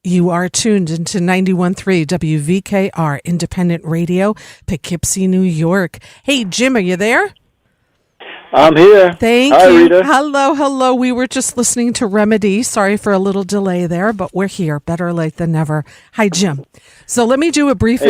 You are tuned into 91.3 WVKR Independent Radio, Poughkeepsie, New York. Hey, Jim, are you there? I'm here. Thank Hi, you. Rita. Hello. We were just listening to Remedy. Sorry for a little delay there, but we're here. Better late than never. Hi, Jim. So let me do a brief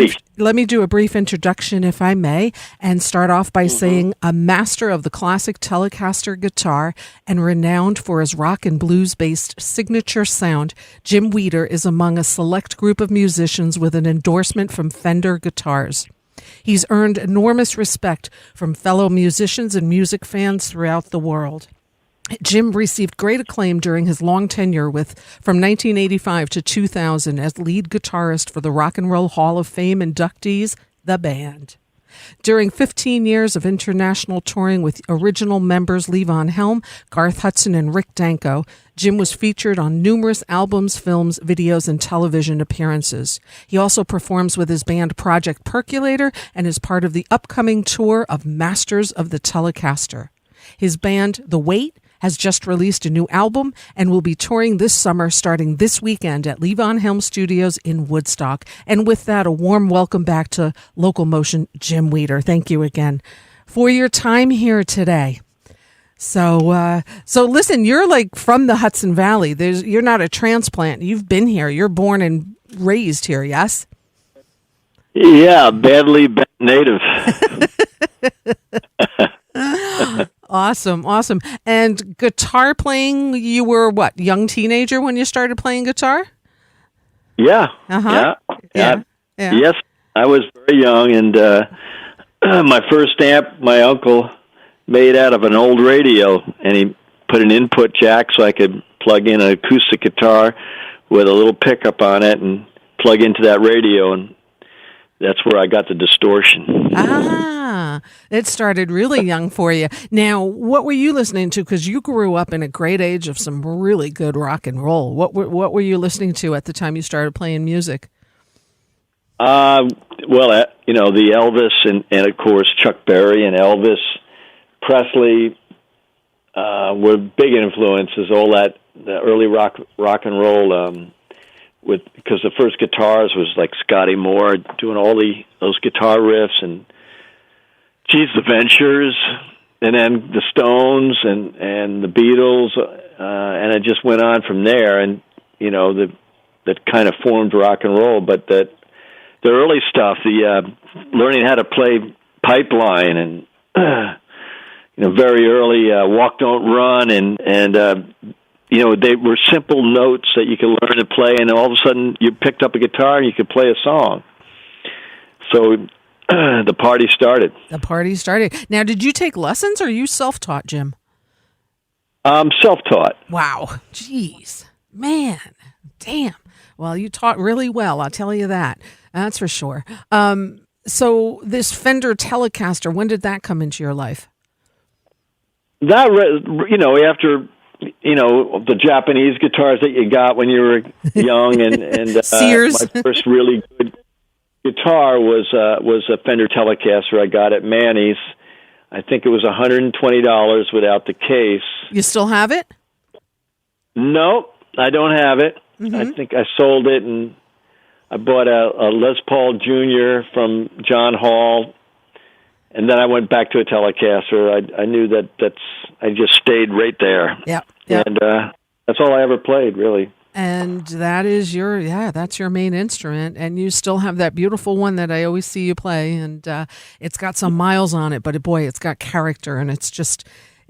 introduction, if I may, and start off by saying a master of the classic Telecaster guitar and renowned for his rock and blues-based signature sound, Jim Weider is among a select group of musicians with an endorsement from Fender Guitars. He's earned enormous respect from fellow musicians and music fans throughout the world. Jim received great acclaim during his long tenure from 1985 to 2000 as lead guitarist for the Rock and Roll Hall of Fame inductees, the band. During 15 years of international touring with original members Levon Helm, Garth Hudson, and Rick Danko, Jim was featured on numerous albums, films, videos, and television appearances. He also performs with his band Project Percolator and is part of the upcoming tour of Masters of the Telecaster. His band, The Weight, has just released a new album and will be touring this summer starting this weekend at Levon Helm Studios in Woodstock. And with that, a warm welcome back to LocalMotion, Jim Weider. Thank you again for your time here today. So listen, you're like from the Hudson Valley. You're not a transplant. You've been here. You're born and raised here, yes? Yeah, badly bent native. Awesome. And guitar playing, you were what, young teenager when you started playing guitar? Yeah. Uh-huh. Yeah. Yes, I was very young, and my first amp, my uncle made out of an old radio, and he put an input jack so I could plug in an acoustic guitar with a little pickup on it and plug into that radio, and that's where I got the distortion. It started really young for you. Now, what were you listening to? Because you grew up in a great age of some really good rock and roll. What were you listening to at the time you started playing music? The Elvis and of course Chuck Berry and Elvis Presley were big influences. All the early rock and roll. Because the first guitars was like Scotty Moore doing all those guitar riffs, and the Ventures, and then the Stones and the Beatles, and it just went on from there. And that kind of formed rock and roll. But the early stuff, learning how to play Pipeline, and very early Walk Don't Run, and they were simple notes that you could learn to play, and all of a sudden you picked up a guitar and you could play a song. So the party started. Now, did you take lessons, or are you self-taught, Jim? Self-taught. Wow. Jeez. Man. Damn. Well, you taught really well, I'll tell you that. That's for sure. So this Fender Telecaster, when did that come into your life? That, after... the Japanese guitars that you got when you were young, and Sears. My first really good guitar was a Fender Telecaster I got at Manny's. I think it was $120 without the case. You still have it? No, I don't have it. Mm-hmm. I think I sold it, and I bought a Les Paul Jr. from John Hall. And then I went back to a Telecaster. I knew I just stayed right there. Yeah. And that's all I ever played, really. And that is that's your main instrument. And you still have that beautiful one that I always see you play. And it's got some miles on it, but boy, it's got character, and it's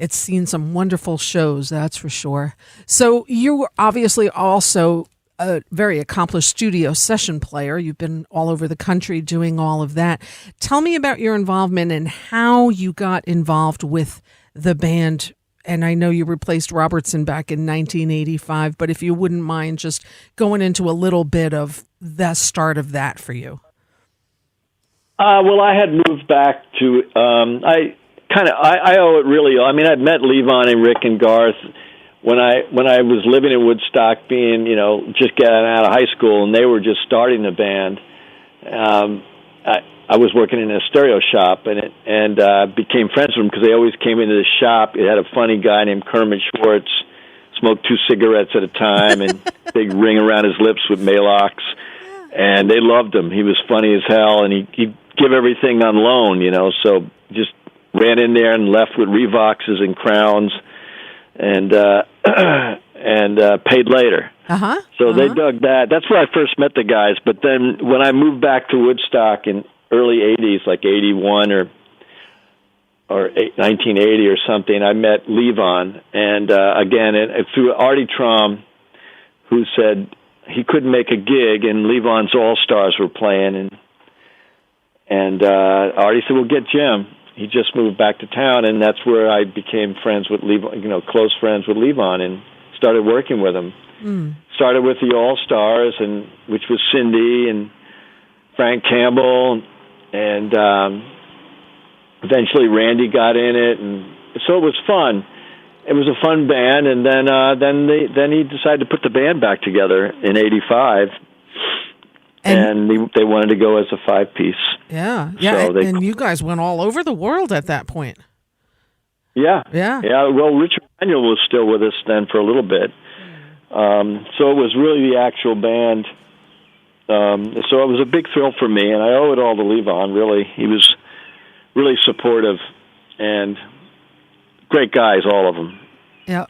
seen some wonderful shows, that's for sure. So you obviously also a very accomplished studio session player. You've been all over the country doing all of that. Tell me about your involvement and how you got involved with the band. And I know you replaced Robertson back in 1985, but if you wouldn't mind just going into a little bit of the start of that for you. Well, I had moved back to, I owe it really. I mean, I'd met Levon and Rick and Garth when I was living in Woodstock, being, just getting out of high school, and they were just starting the band. I was working in a stereo shop, and became friends with them because they always came into the shop. It had a funny guy named Kermit Schwartz smoked 2 cigarettes at a time, and big ring around his lips with Maalox. And they loved him. He was funny as hell, and he'd give everything on loan, so just ran in there and left with Revoxes and Crowns, and paid later. So they dug that. That's where I first met the guys. But then when I moved back to Woodstock in early 80s, like 81 or 1980 or something, I met Levon, and again, through Artie Traum, who said he couldn't make a gig, and Levon's All-Stars were playing, and Artie said, "Well, get Jim." He just moved back to town, and that's where I became friends with Levon, close friends with Levon, and started working with him. Started with the All-Stars, and which was Cindy and Frank Campbell, and eventually Randy got in it, and so it was fun. It was a fun band, and then he decided to put the band back together in '85, and they wanted to go as a 5-piece. Yeah. And you guys went all over the world at that point. Yeah. Well, Richard Manuel was still with us then for a little bit, so it was really the actual band. So it was a big thrill for me, and I owe it all to Levon. Really, he was really supportive and great guys, all of them. Yeah.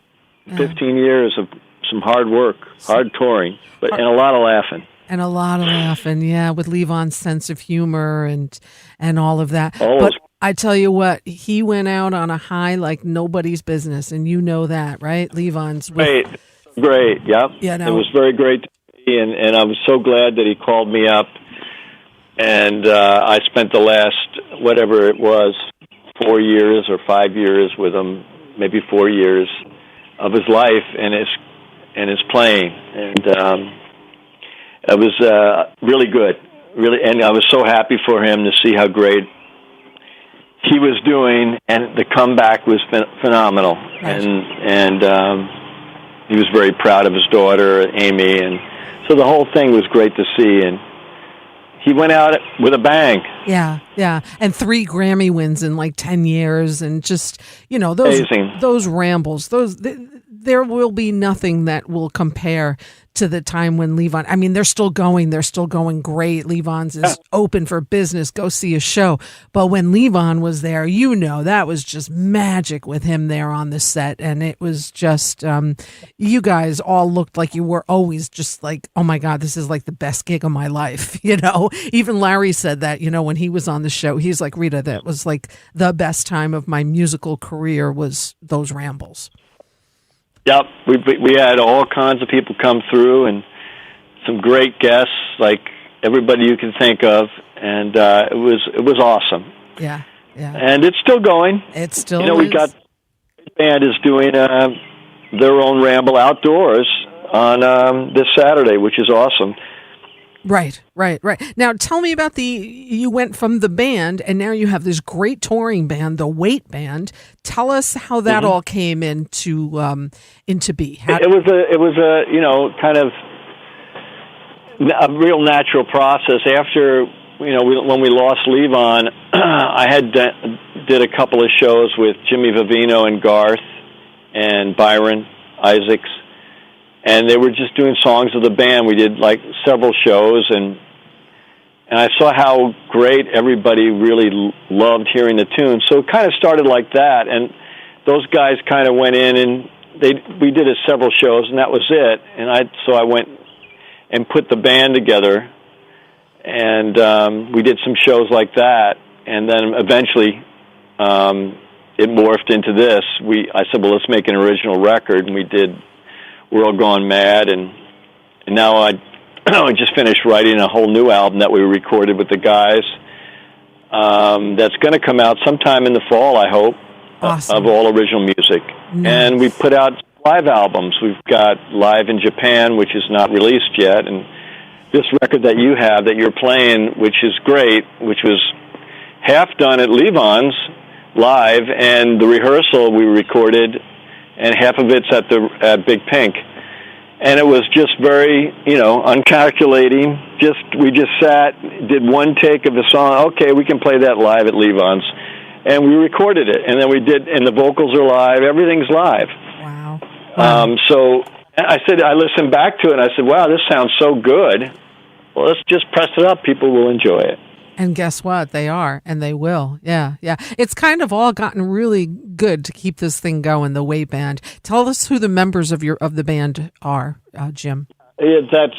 15 years of some hard work, hard touring, and a lot of laughing. Yeah, with Levon's sense of humor and all of that. But I tell you what, he went out on a high like nobody's business, and you know that, right? Levon's great. Yep. It was very great to me, and I was so glad that he called me up. And I spent the last, whatever it was, 4 years or 5 years with him, maybe 4 years of his life and his playing, and it was really good, really, and I was so happy for him to see how great he was doing, and the comeback was phenomenal, and he was very proud of his daughter Amy, and so the whole thing was great to see, and he went out with a bang. Yeah. And 3 Grammy wins in like 10 years, and just, those rambles, there will be nothing that will compare to the time when Levon, I mean, they're still going great. Levon's is open for business. Go see a show. But when Levon was there, that was just magic with him there on the set. And it was just, you guys all looked like you were always just like, oh my God, this is like the best gig of my life. Even Larry said that, when he was on the show, he's like, Rita, that was like the best time of my musical career was those rambles. Yep, we had all kinds of people come through, and some great guests, like everybody you can think of, and it was awesome. Yeah. And it's still going. It still is. We got the band is doing their own ramble outdoors on this Saturday, which is awesome. Right. Now, tell me about you went from the band, and now you have this great touring band, the Weight Band. Tell us how that all came into be. It was a kind of a real natural process. After, when we lost Levon, I had did a couple of shows with Jimmy Vivino and Garth and Byron Isaacs, and they were just doing songs of the band. We did like several shows, and I saw how great everybody really loved hearing the tunes. So it kind of started like that, and those guys kind of went in, and we did several shows, and that was it. And I went and put the band together, and we did some shows like that, and then eventually it morphed into this. I said, well, let's make an original record, and we did We're All Gone Mad, and now I just finished writing a whole new album that we recorded with the guys. That's going to come out sometime in the fall, I hope, of all original music. Nice. And we put out live albums. We've got Live in Japan, which is not released yet, and this record that you have that you're playing, which is great, which was half done at Levon's live, and the rehearsal we recorded, and half of it's at Big Pink. And it was just very, uncalculating. We just sat, did one take of the song. Okay, we can play that live at Levon's. And we recorded it. And then and the vocals are live. Everything's live. Wow. Wow. So I listened back to it, and I said, wow, this sounds so good. Well, let's just press it up. People will enjoy it. And guess what? They are, and they will. Yeah, yeah. It's kind of all gotten really good to keep this thing going, the Weight Band. Tell us who the members of the band are, Jim. Yeah, that's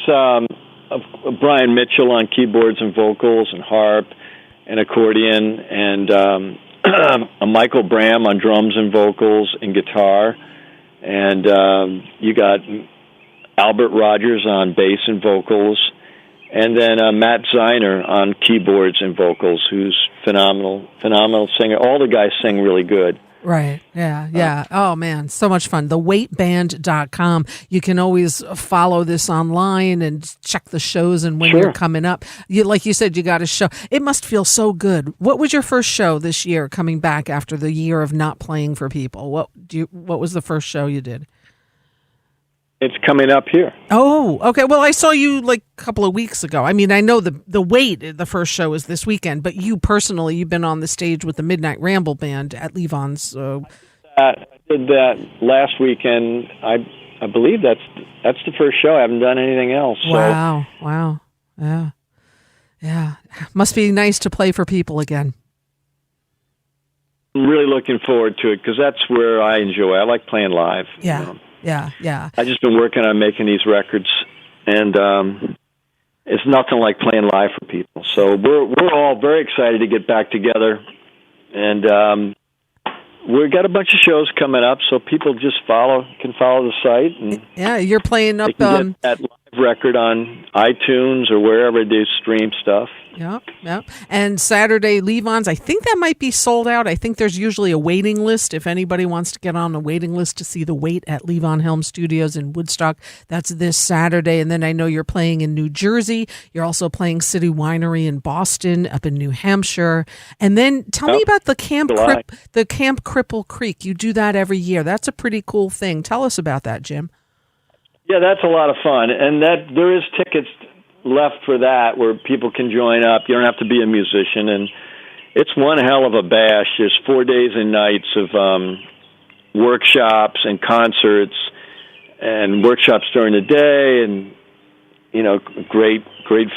Brian Mitchell on keyboards and vocals and harp and accordion, and a Michael Bram on drums and vocals and guitar. And you got Albert Rogers on bass and vocals. And then Matt Zeiner on keyboards and vocals, who's phenomenal singer. All the guys sing really good. Right. Yeah. Yeah. Oh, man. So much fun. TheWeightBand.com. You can always follow this online and check the shows and when Sure. you're coming up. Like you said, you got a show. It must feel so good. What was your first show this year coming back after the year of not playing for people? What was the first show you did? It's coming up here. Oh, okay. Well, I saw you like a couple of weeks ago. I mean, I know the Weight, the first show is this weekend, but you personally, you've been on the stage with the Midnight Ramble Band at Levon's. I did that last weekend. I believe that's the first show. I haven't done anything else. So. Wow. Yeah. Yeah. Must be nice to play for people again. I'm really looking forward to it because that's where I enjoy. I like playing live. Yeah. You know. Yeah. I've just been working on making these records, and it's nothing like playing live for people. So we're all very excited to get back together, and we've got a bunch of shows coming up. So people just can follow the site, and yeah, you're playing up. They can get that live record on iTunes or wherever they stream stuff. Yeah. And Saturday, Levon's, I think that might be sold out. I think there's usually a waiting list if anybody wants to get on the waiting list to see the Weight at Levon Helm Studios in Woodstock. That's this Saturday. And then I know you're playing in New Jersey. You're also playing City Winery in Boston, up in New Hampshire. And then tell me about the Camp Cripple Creek. You do that every year. That's a pretty cool thing. Tell us about that, Jim. Yeah, that's a lot of fun. And there is tickets left for that where people can join up. You don't have to be a musician, and it's one hell of a bash. There's 4 days and nights of workshops and concerts, and workshops during the day, and great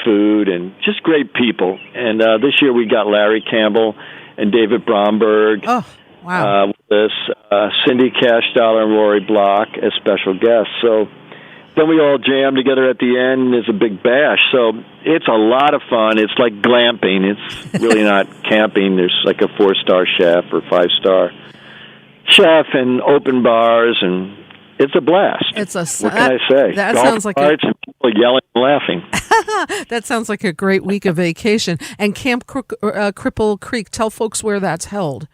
food and just great people. And this year we got Larry Campbell and David Bromberg. Oh, wow! With us, Cindy Cashdollar and Rory Block as special guests. So. Then we all jam together at the end. There's a big bash. So it's a lot of fun. It's like glamping. It's really not camping. There's like a 4-star chef or 5-star chef and open bars, and it's a blast. What can I say? That Golf sounds like carts and people yelling and laughing. That sounds like a great week of vacation. And Camp Cripple Creek, tell folks where that's held.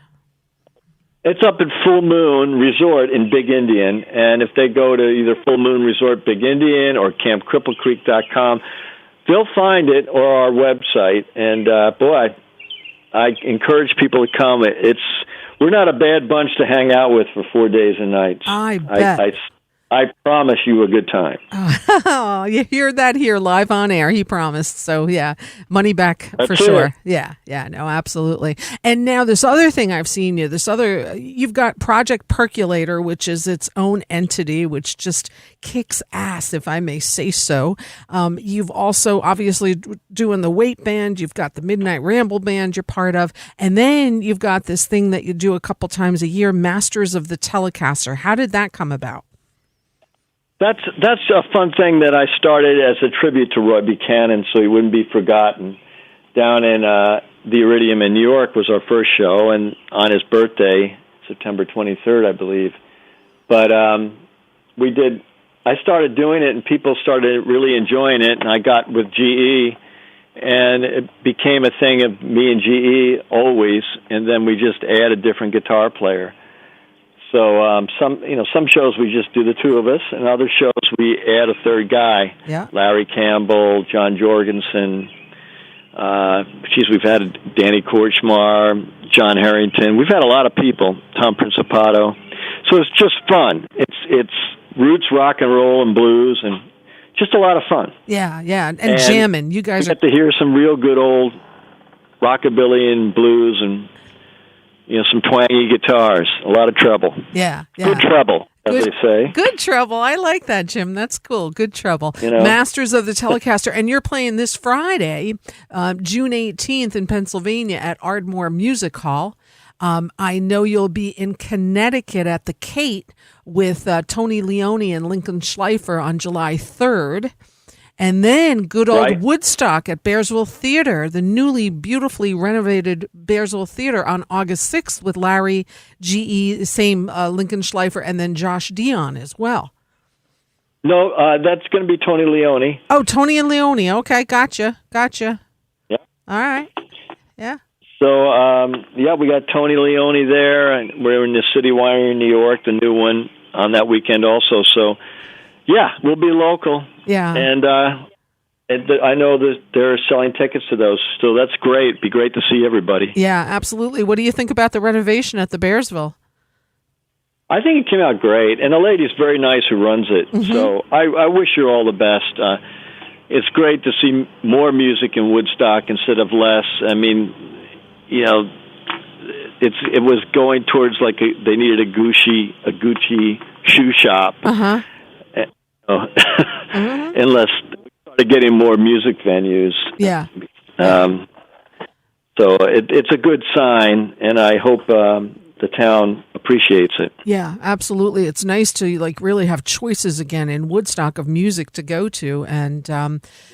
It's up at Full Moon Resort in Big Indian, and if they go to either Full Moon Resort Big Indian or campcripplecreek.com, they'll find it, or our website. And I encourage people to come. We're not a bad bunch to hang out with for 4 days and nights. I bet. I promise you a good time. Oh, you hear that here live on air. He promised. So, yeah, money back for sure. Yeah, no, absolutely. And now this other thing I've seen you've got Project Percolator, which is its own entity, which just kicks ass, if I may say so. You've also obviously doing the Weight Band. You've got the Midnight Ramble Band you're part of. And then you've got this thing that you do a couple times a year, Masters of the Telecaster. How did that come about? That's a fun thing that I started as a tribute to Roy Buchanan, so he wouldn't be forgotten. Down in the Iridium in New York was our first show, and on his birthday, September 23rd, I believe. But I started doing it, and people started really enjoying it, and I got with GE, and it became a thing of me and GE always, and then we just add a different guitar player. So some shows we just do the two of us, and other shows we add a third guy. Yeah. Larry Campbell, John Jorgensen. We've had Danny Korchmar, John Harrington. We've had a lot of people. Tom Principato. So it's just fun. It's roots rock and roll and blues, and just a lot of fun. Yeah, and jamming. You guys get to hear some real good old rockabilly and blues and some twangy guitars, a lot of treble. Yeah. Good treble. as they say. Good trouble. I like that, Jim. That's cool. Good trouble. Masters of the Telecaster. And you're playing this Friday, June 18th in Pennsylvania at Ardmore Music Hall. I know you'll be in Connecticut at the Kate with Tony Leone and Lincoln Schleifer on July 3rd. And then good old Woodstock at Bearsville Theater, the newly beautifully renovated Bearsville Theater on August 6th with Larry G.E., same Lincoln Schleifer, and then Josh Dion as well. No, that's going to be Tony Leone. Oh, Tony and Leone. Okay, gotcha. Yeah. All right. Yeah. So, we got Tony Leone there, and we're in the City Winery in New York, the new one, on that weekend also. So, yeah, we'll be local. Yeah. And I know that they're selling tickets to those, so that's great. It'd be great to see everybody. Yeah, absolutely. What do you think about the renovation at the Bearsville? I think it came out great, and the lady's very nice who runs it. Mm-hmm. So I wish her all the best. It's great to see more music in Woodstock instead of less. I mean, it was going towards they needed a Gucci shoe shop. Uh-huh. Unless we started getting more music venues. Yeah. So it's a good sign, and I hope the town appreciates it. Yeah, absolutely. It's nice to really have choices again in Woodstock of music to go to, and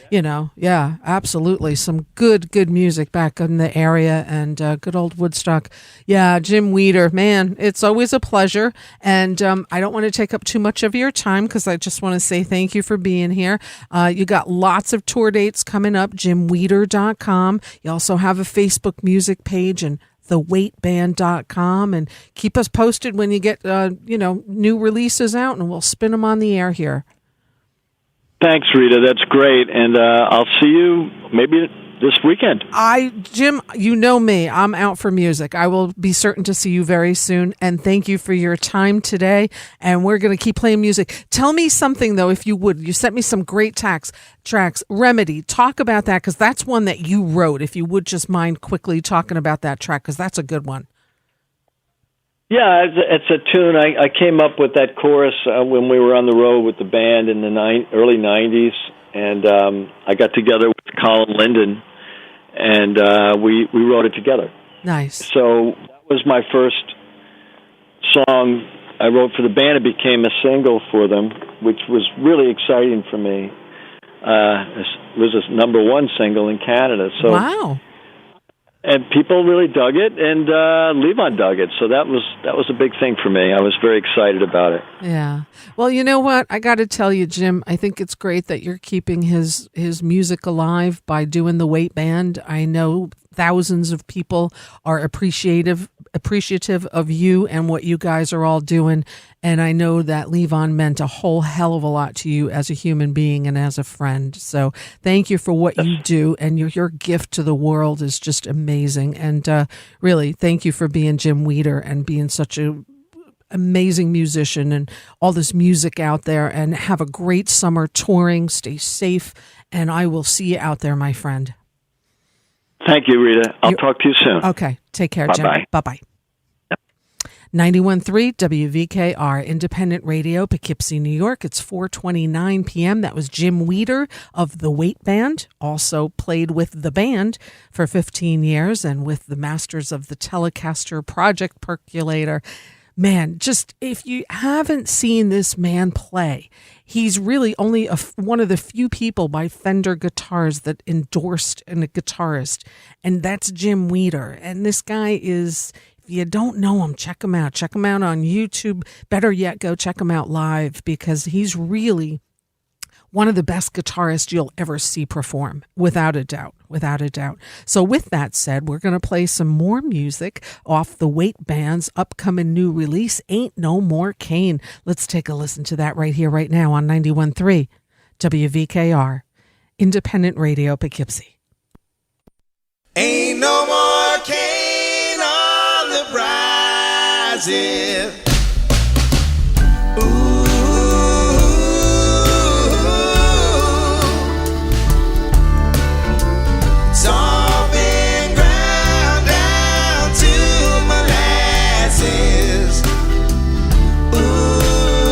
yeah, absolutely, some good music back in the area, and good old Woodstock. Yeah, Jim Weider, man, it's always a pleasure, and I don't want to take up too much of your time because I just want to say thank you for being here. You got lots of tour dates coming up, jimweider.com. You also have a Facebook music page and theweightband.com, and keep us posted when you get new releases out, and we'll spin them on the air here. Thanks, Rita. That's great, and I'll see you maybe this weekend. Jim, you know me. I'm out for music. I will be certain to see you very soon, and thank you for your time today, and we're going to keep playing music. Tell me something, though, if you would. You sent me some great tracks. Remedy, talk about that, because that's one that you wrote. If you would just mind quickly talking about that track, because that's a good one. Yeah, it's a tune. I came up with that chorus when we were on the road with the band in the early 90s, and I got together with Colin Linden, and we wrote it together. Nice. So that was my first song I wrote for the band. It became a single for them, which was really exciting for me. It was a number one single in Canada. So wow. And people really dug it, and Levon dug it. So that was a big thing for me. I was very excited about it. Yeah. Well, you know what? I got to tell you, Jim, I think it's great that you're keeping his music alive by doing the Weight Band. I know thousands of people are appreciative of you and what you guys are all doing. And I know that Levon meant a whole hell of a lot to you as a human being and as a friend. So thank you for what you do. And your gift to the world is just amazing. And really, thank you for being Jim Weider and being such a amazing musician and all this music out there. And have a great summer touring. Stay safe. And I will see you out there, my friend. Thank you, Rita. I'll talk to you soon. Okay. Take care, Jim. Bye-bye. Bye-bye. 91.3 WVKR, Independent Radio, Poughkeepsie, New York. It's 4:29 p.m. That was Jim Weider of the Weight Band, also played with the band for 15 years and with the Masters of the Telecaster Project Percolator. Man, just if you haven't seen this man play, he's really only one of the few people by Fender Guitars that endorsed a guitarist, and that's Jim Weider. And this guy is... If you don't know him, check him out. Check him out on YouTube. Better yet, go check him out live, because he's really one of the best guitarists you'll ever see perform, without a doubt, without a doubt. So with that said, we're going to play some more music off the Weight Band's upcoming new release, Ain't No More Cain. Let's take a listen to that right here, right now on 91.3 WVKR, Independent Radio, Poughkeepsie. Ain't no more Cain on the rising. Ooh, it's all been ground down to molasses. Ooh,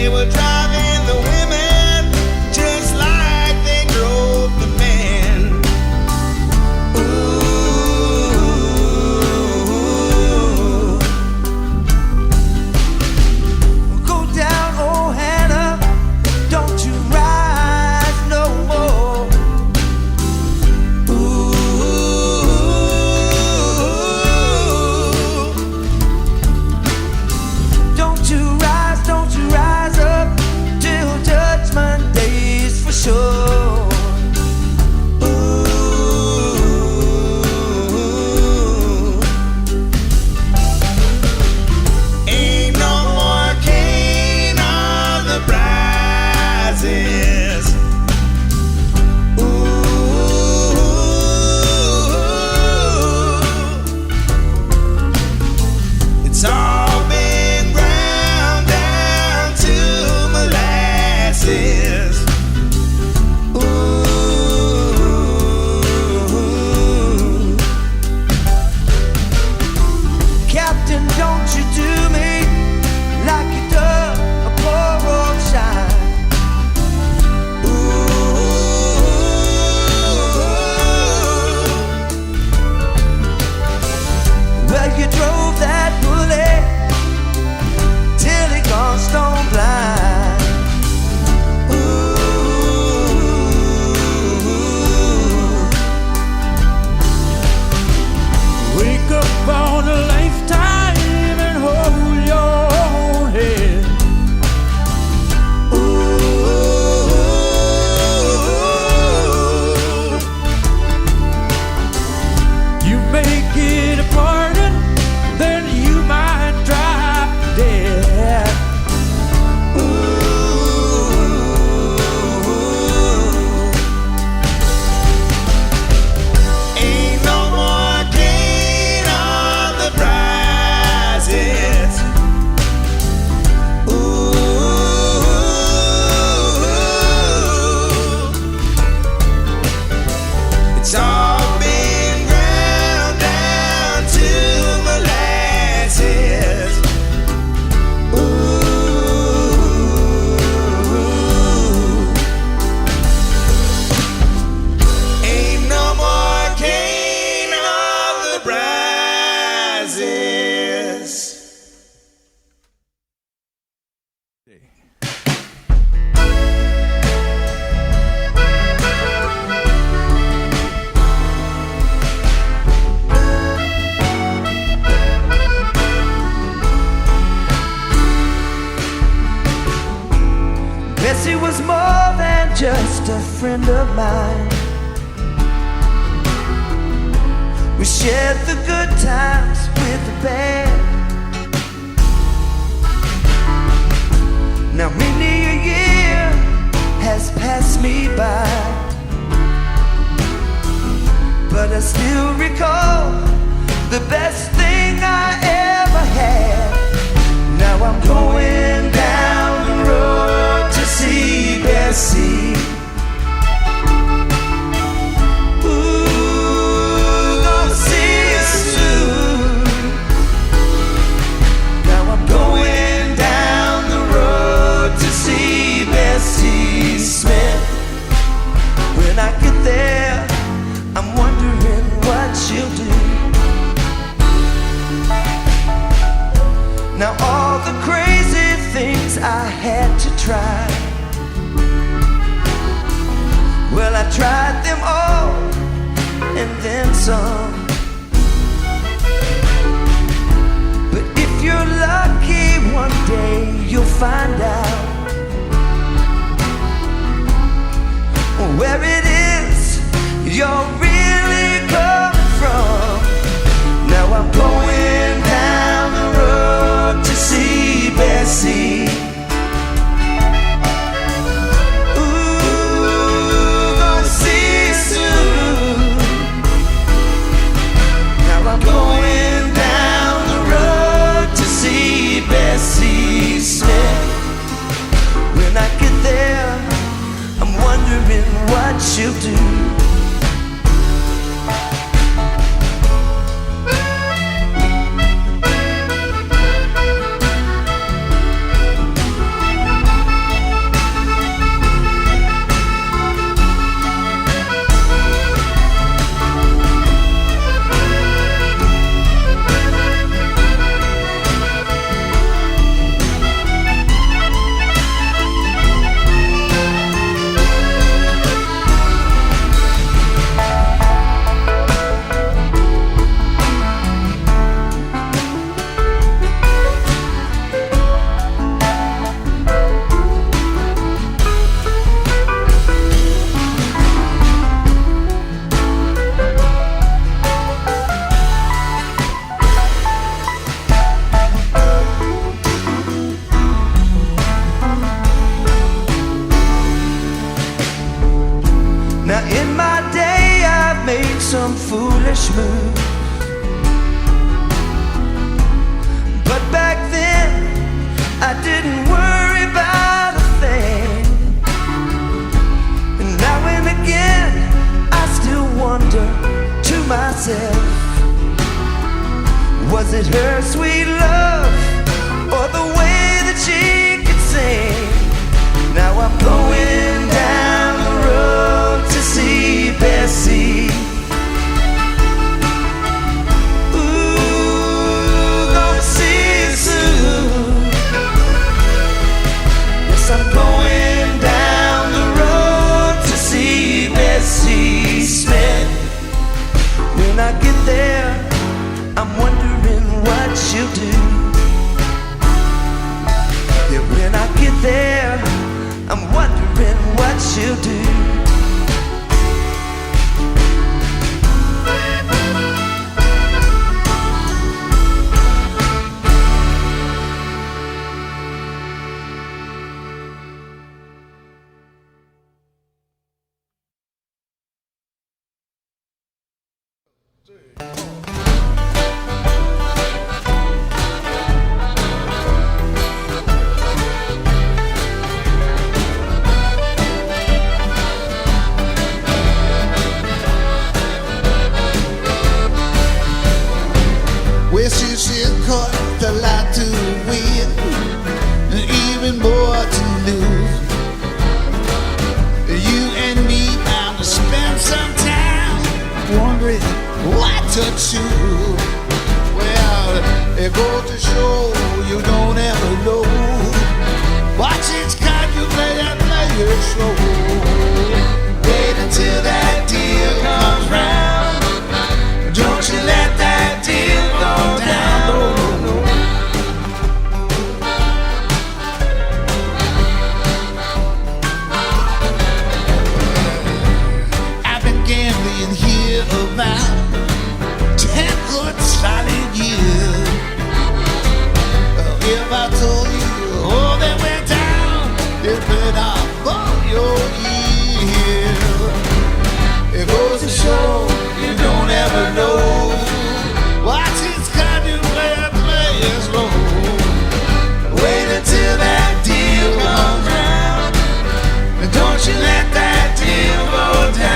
They were driving the women just like they drove the men. Ooh. Go down, oh Hannah, don't you rise no more. Ooh. Don't you rise up till judgment day's for sure. Ooh. Ain't no more Cain on the prizes. Ooh. It's all been ground down to molasses. Ooh. Captain, don't you do me like you done a poor old shine. Ooh. Well, you drove that bullet till it gone stone blind. Ooh. Wake up on a lifetime and hold your own head. Ooh. You make it a pardon, then you might drop dead. Ooh. Ain't no more Cain on the prizes. Ooh. It's all been ground down to molasses. Ooh. Ain't no more Cain on the prizes. Bessie was more than just a friend of mine. We shared the good times with the bad. Now many a year has passed me by, but I still recall the best thing I ever had. Now I'm going down the road to see Bessie. Ooh, gonna see you soon. Now I'm going down the road to see Bessie Smith. When I get there, I'm wondering what she'll do. Now all the crazy things I had to try, well, I tried them all and then some. But if you're lucky, one day you'll find out where it is you're really coming from. Now I'm going down the road to see Bessie. Ooh, gonna see you soon. Now I'm going down the road to see Bessie Smith. When I get there, I'm wondering what she'll do. foolish move. But back then, I didn't worry about a thing. And now and again, I still wonder to myself, was it her sweet love or the way that she could sing? Now I'm going down the road to see Bessie. Ooh, gonna see her soon. Yes, I'm going down the road to see Bessie Smith. When I get there, I'm wondering what she'll do. Yeah, when I get there, I'm wondering what she'll do. She'll cut the light to win, and even more to lose. You and me bound to spend some time wondering what to choose. Well, it goes to show you don't ever know. Watch each card you play and play it slow. Wait until that deal comes round. Don't you let that deal go down. I've been gambling here about 10 good solid years. If I told you all that went down, it would off for your ears. It goes to show you don't ever know. Watch this card you play and play it slow. Wait until that deal comes round, and don't you let that deal go down.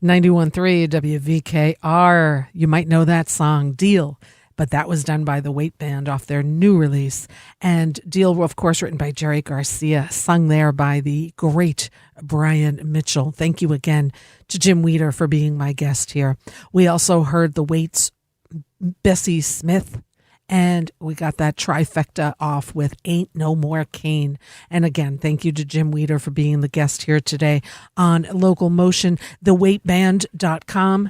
.3 WVKR. You might know that song, Deal, but that was done by the Weight Band off their new release. And Deal, of course, written by Jerry Garcia, sung there by the great Brian Mitchell. Thank you again to Jim Weider for being my guest here. We also heard the Waits' Bessie Smith, and we got that trifecta off with Ain't No More Cane. And again, thank you to Jim Weider for being the guest here today on Local Motion, theweightband.com,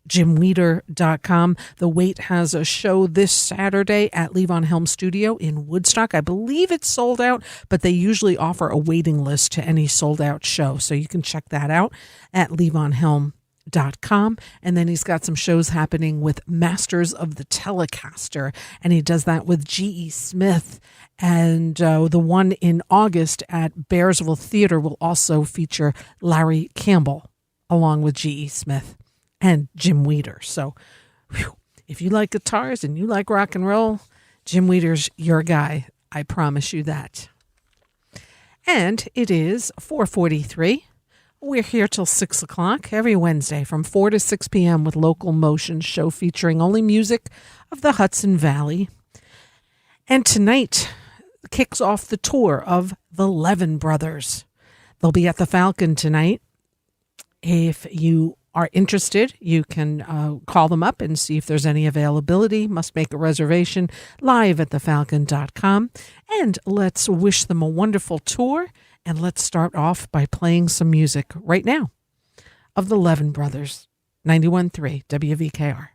jimweider.com. The Weight has a show this Saturday at Levon Helm Studio in Woodstock. I believe it's sold out, but they usually offer a waiting list to any sold out show. So you can check that out at levonhelm.com. And then he's got some shows happening with Masters of the Telecaster, and he does that with G.E. Smith. And the one in August at Bearsville Theater will also feature Larry Campbell along with G.E. Smith and Jim Weider. So if you like guitars and you like rock and roll, Jim Weider's your guy. I promise you that. And it is 4:43. We're here till 6 o'clock every Wednesday from 4 to 6 p.m. with Local Motion, show featuring only music of the Hudson Valley. And tonight kicks off the tour of the Levin Brothers. They'll be at the Falcon tonight. If you are interested, you can call them up and see if there's any availability. Must make a reservation live at thefalcon.com. And let's wish them a wonderful tour. And let's start off by playing some music right now of the Levin Brothers, 91.3 WVKR.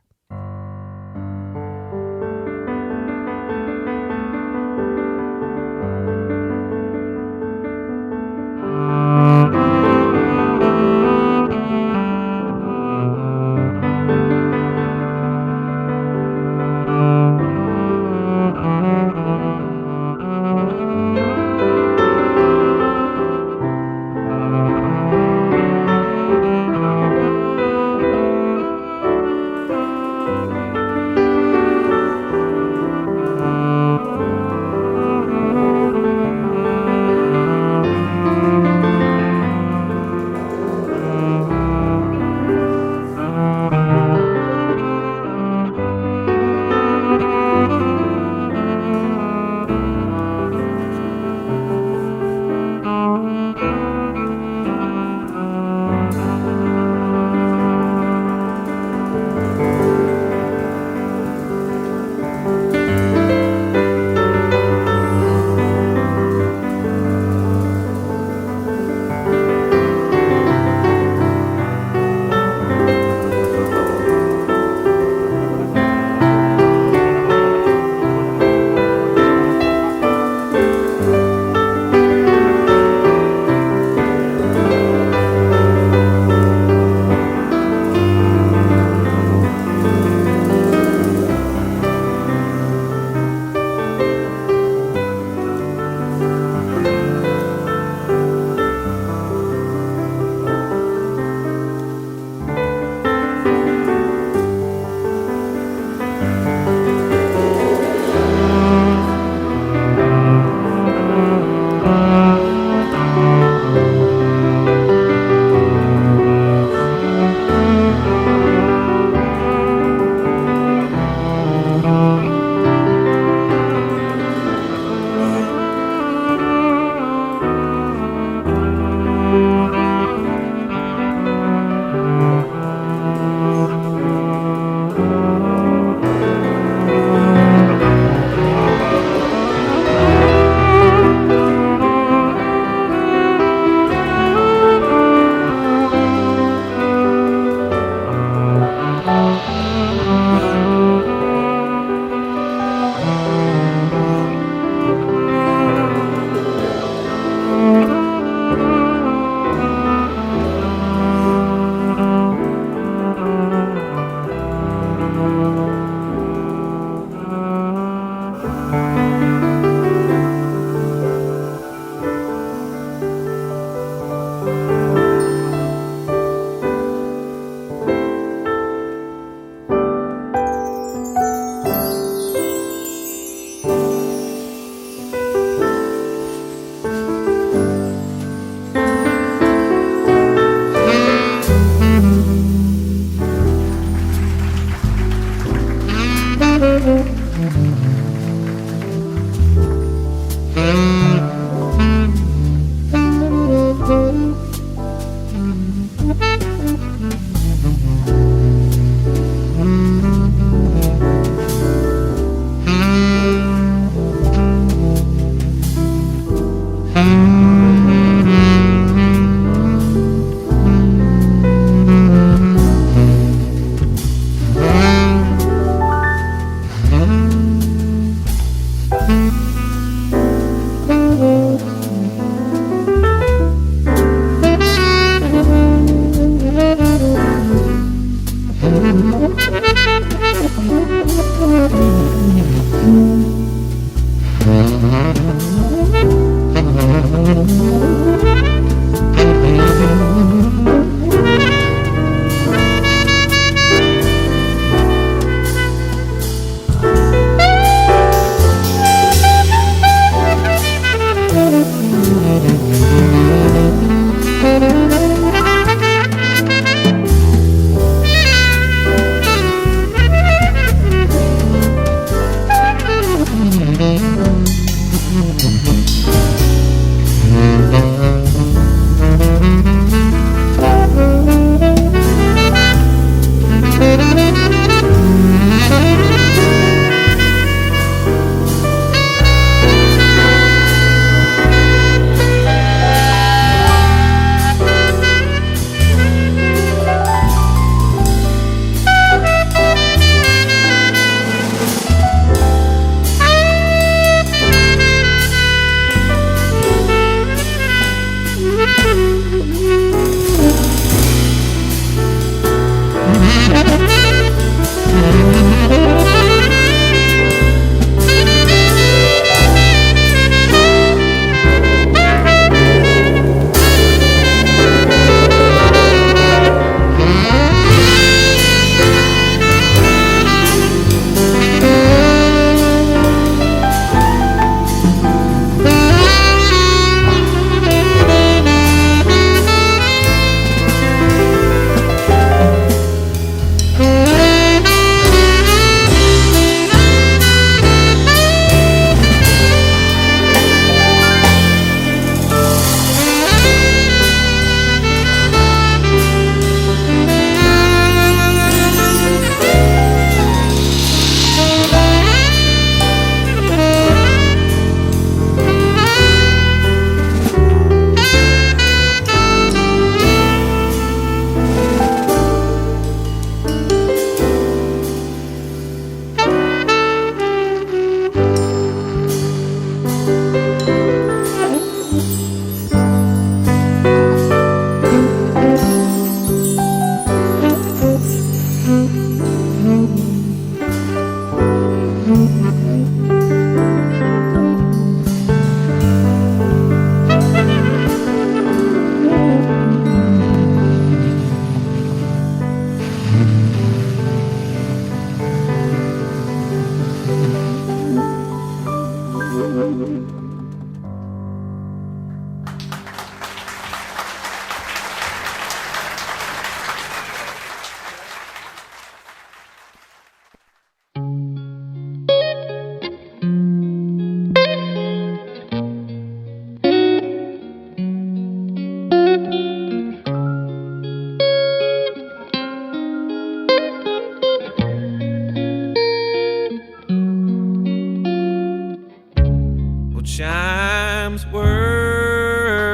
Chimes were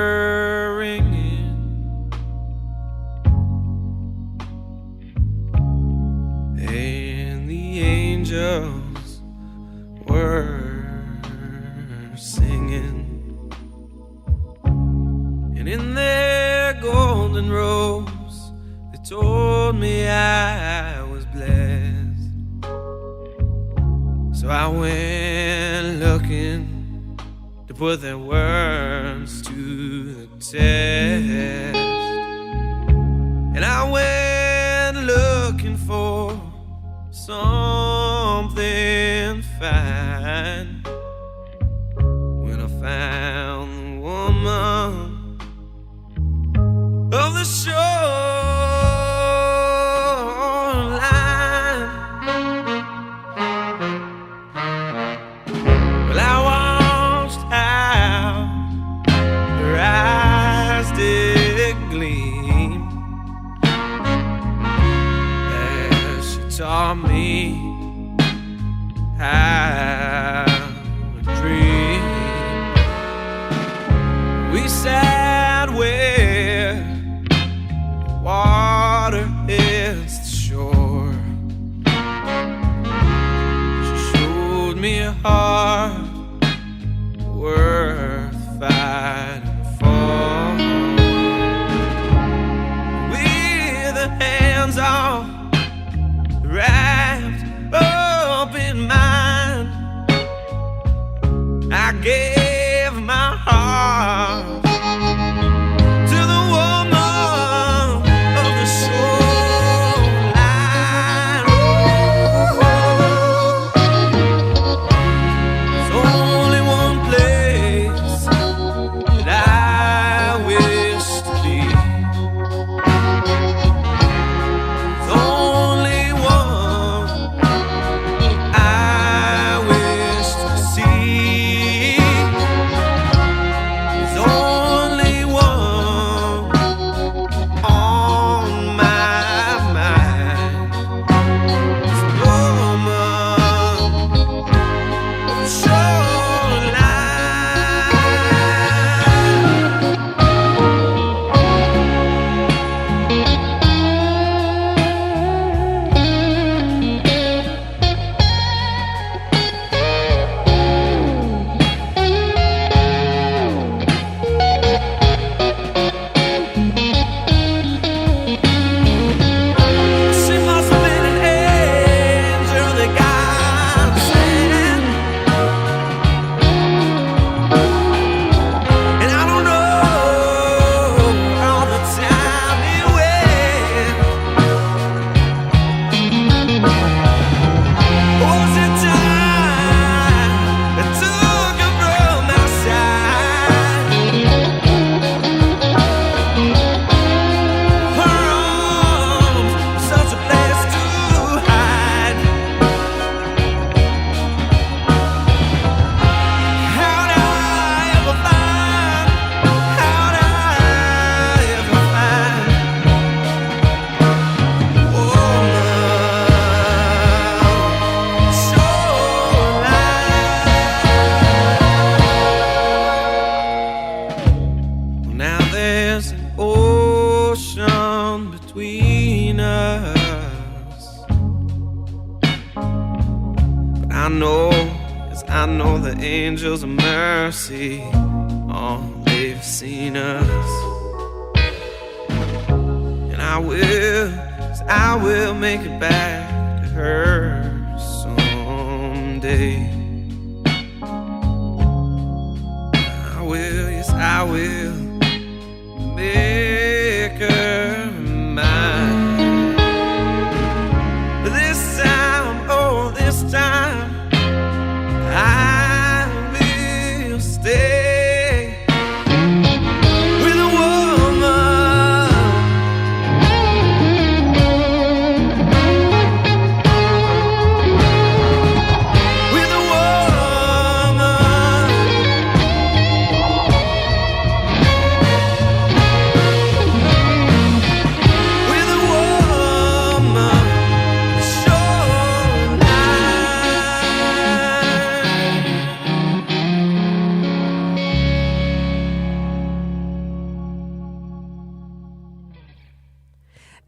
ringing, and the angels were singing, and in their golden robes they told me I was blessed. So I went looking to put their words to the test, and I went looking for something fine. When I found the woman of the shoreline, well, I watched how her eyes did gleam, taught me how to dream. We sat where the water hits the shore. She showed me a heart worth fighting for. With the hands on wrapped up in mine, I gave my heart to the woman of the shoreline. There's only one place that I wish to be. There's only one I wish to see. There's only one on my mind. It's the woman of the shoreline. She must have been an angel that God sent. And I don't know all the time it went. Was it time that took her from my side? Her arms, such a place to hide. How'd I ever find shoreline? Now there's an ocean between us, but I know, yes, I know the angels of mercy, oh, they've seen us. And I will make it back to her someday. I will, yes, I will make her mine. But this time, oh, this time, I will stay with a woman. With a woman. With a woman. Shoreline.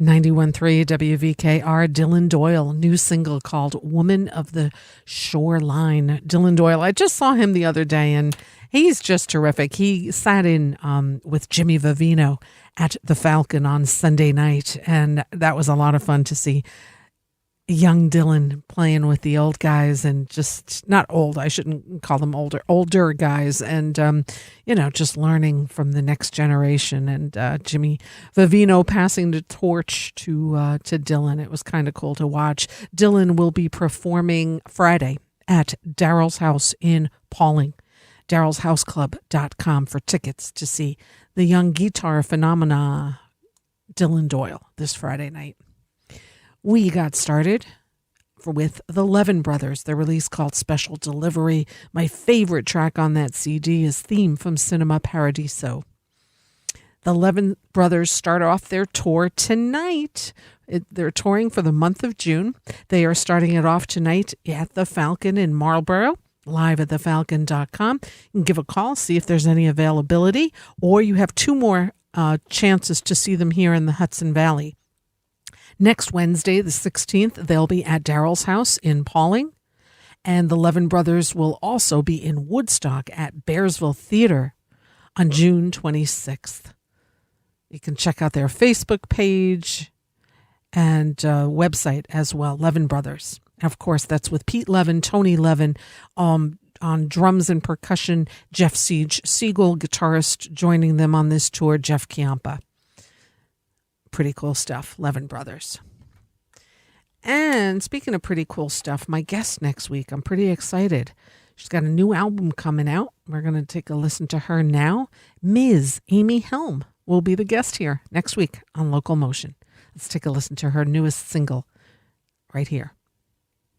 91.3 WVKR, Dylan Doyle, new single called Woman of the Shoreline. Dylan Doyle, I just saw him the other day and he's just terrific. He sat in with Jimmy Vivino at the Falcon on Sunday night, and that was a lot of fun to see young Dylan playing with the old guys, and just not old, I shouldn't call them older guys, and just learning from the next generation, and Jimmy Vivino passing the torch to Dylan. It was kind of cool to watch. Dylan will be performing Friday at Daryl's House in Pauling. Daryl'sHouseClub.com for tickets to see the young guitar phenomena Dylan Doyle this Friday night. We got started with the Levin Brothers, their release called Special Delivery. My favorite track on that CD is Theme from Cinema Paradiso. The 11 Brothers start off their tour tonight. They're touring for the month of June. They are starting it off tonight at the Falcon in Marlborough, live at thefalcon.com. You can give a call, see if there's any availability, or you have 2 more chances to see them here in the Hudson Valley. Next Wednesday, the 16th, they'll be at Daryl's house in Pauling. And the 11 Brothers will also be in Woodstock at Bearsville Theater on June 26th. You can check out their Facebook page and website as well, Levin Brothers. And of course, that's with Pete Levin, Tony Levin on drums and percussion, Jeff Siegel, guitarist, joining them on this tour, Jeff Chiampa. Pretty cool stuff, Levin Brothers. And speaking of pretty cool stuff, my guest next week, I'm pretty excited. She's got a new album coming out. We're going to take a listen to her now. Ms. Amy Helm will be the guest here next week on LocalMotion. Let's take a listen to her newest single right here.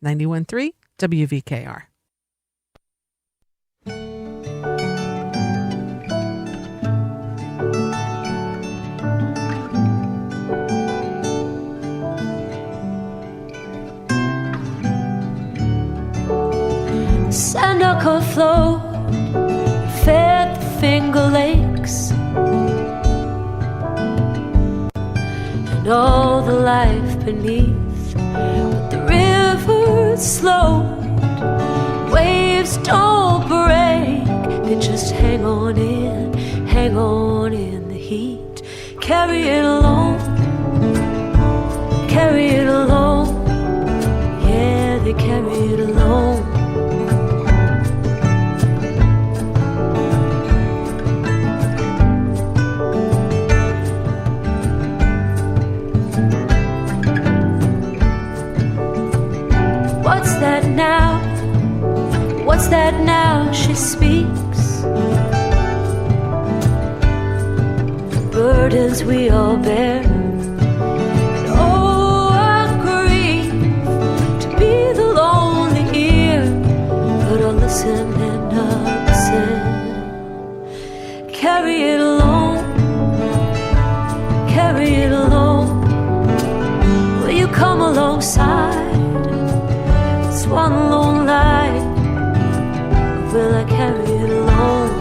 91.3 WVKR. Sandoka flowed, fed the Finger Lakes, and all the life beneath. But the river slowed, waves don't break, they just hang on in the heat. Carry it along, yeah, they carry it along. What's that now? She speaks. The burdens we all bear. And oh, I grieve to be the lonely ear, but I'll listen and I'll listen. Carry it alone, will you come alongside? It's one lone light, will I carry it alone?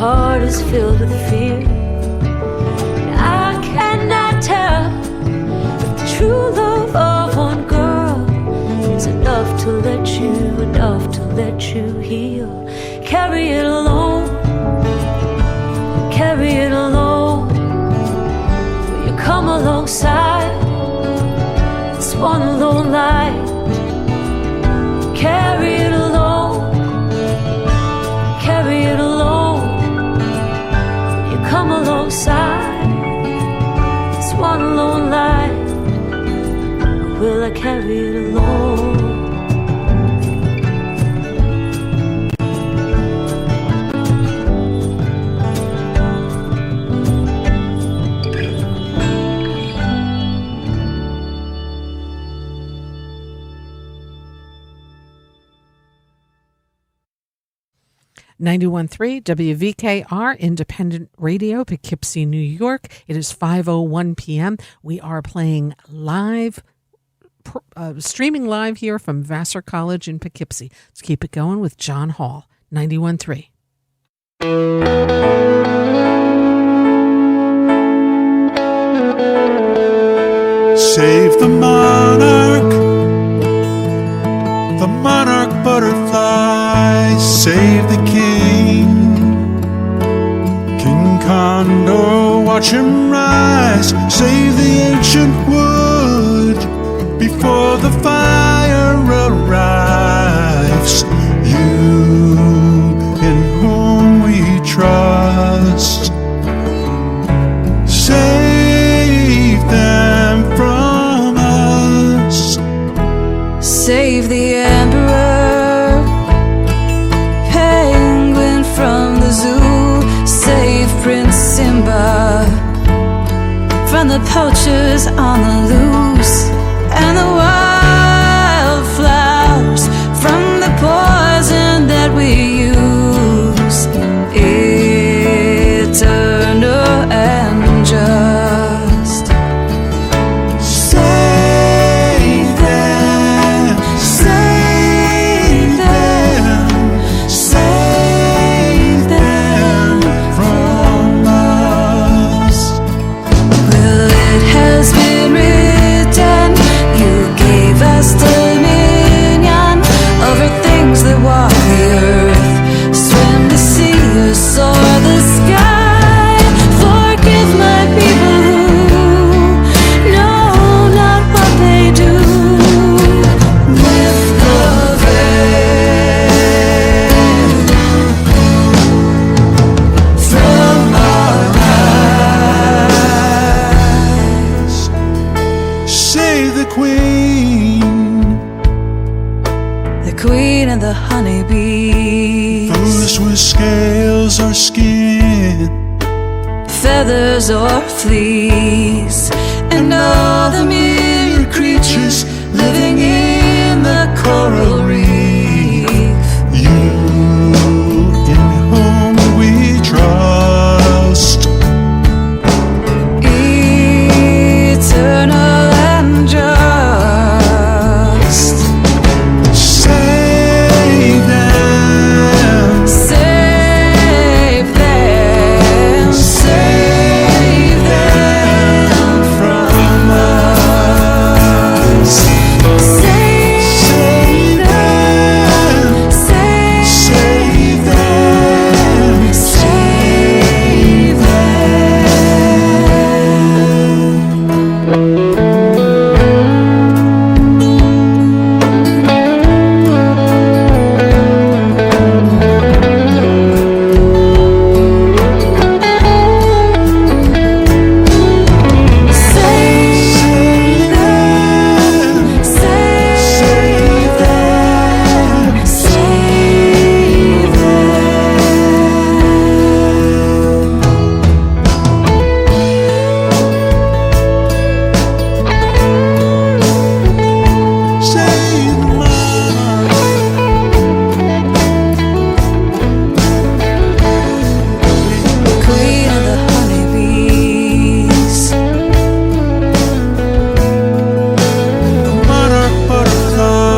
Heart is filled with fear. I cannot tell if the true love of one girl is enough to let you heal. Carry it alone, will you come alongside? This one lone light, carry it alone. Come alongside this one lone light, will I carry it alone? .3 WVKR Independent Radio, Poughkeepsie, New York. It is 5:01 p.m. We are playing live, streaming live here from Vassar College in Poughkeepsie. Let's keep it going with John Hall, 91.3. Save the monarch butterfly, save the king. King Condor, watch him rise, save the ancient wood before the fire arrives. You in whom timber from the poachers on the loose, and the wildflowers from the poison that we use, eternal and just. Save them, save them, save them from us. Well, it has been written, you gave us dominion over things that walk the earth, swim the sea or soar the sky. Forgive my people who know not what they do. Lift the veil from our eyes. Save the queen, The queen and the honeybees, foolish with scales or skin, feathers or fleas, and all the myriad creatures living in the coral reef. you in whom we trust. Eternal and just. Save them, Save them, save them from us. Save them, save them, save them. Save them, save them, save save mama. Queen of the honeybees, Monarch butterfly.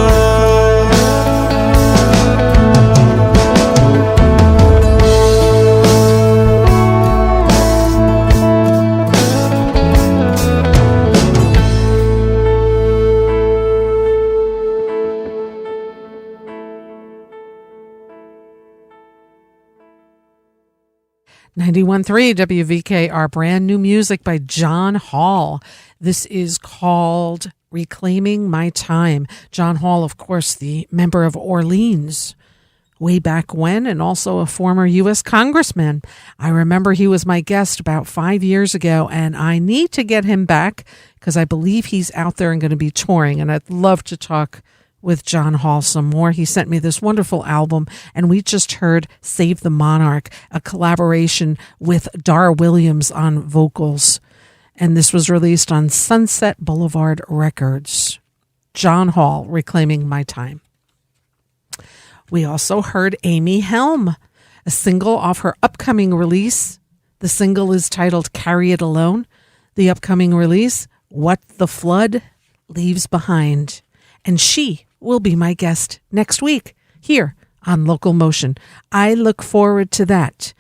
.3 WVKR, brand new music by John Hall. This is called Reclaiming My Time. John Hall, of course, the member of Orleans way back when, and also a former U.S. congressman. I remember he was my guest about 5 years ago, and I need to get him back because I believe he's out there and going to be touring, and I'd love to talk with John Hall some more. He sent me this wonderful album, and we just heard Save the Monarch, a collaboration with Dar Williams on vocals. And this was released on Sunset Boulevard Records. John Hall, Reclaiming My Time. We also heard Amy Helm, a single off her upcoming release. The single is titled Carry It Alone. The upcoming release, What the Flood Leaves Behind. And she will be my guest next week here on LocalMotion. I look forward to that.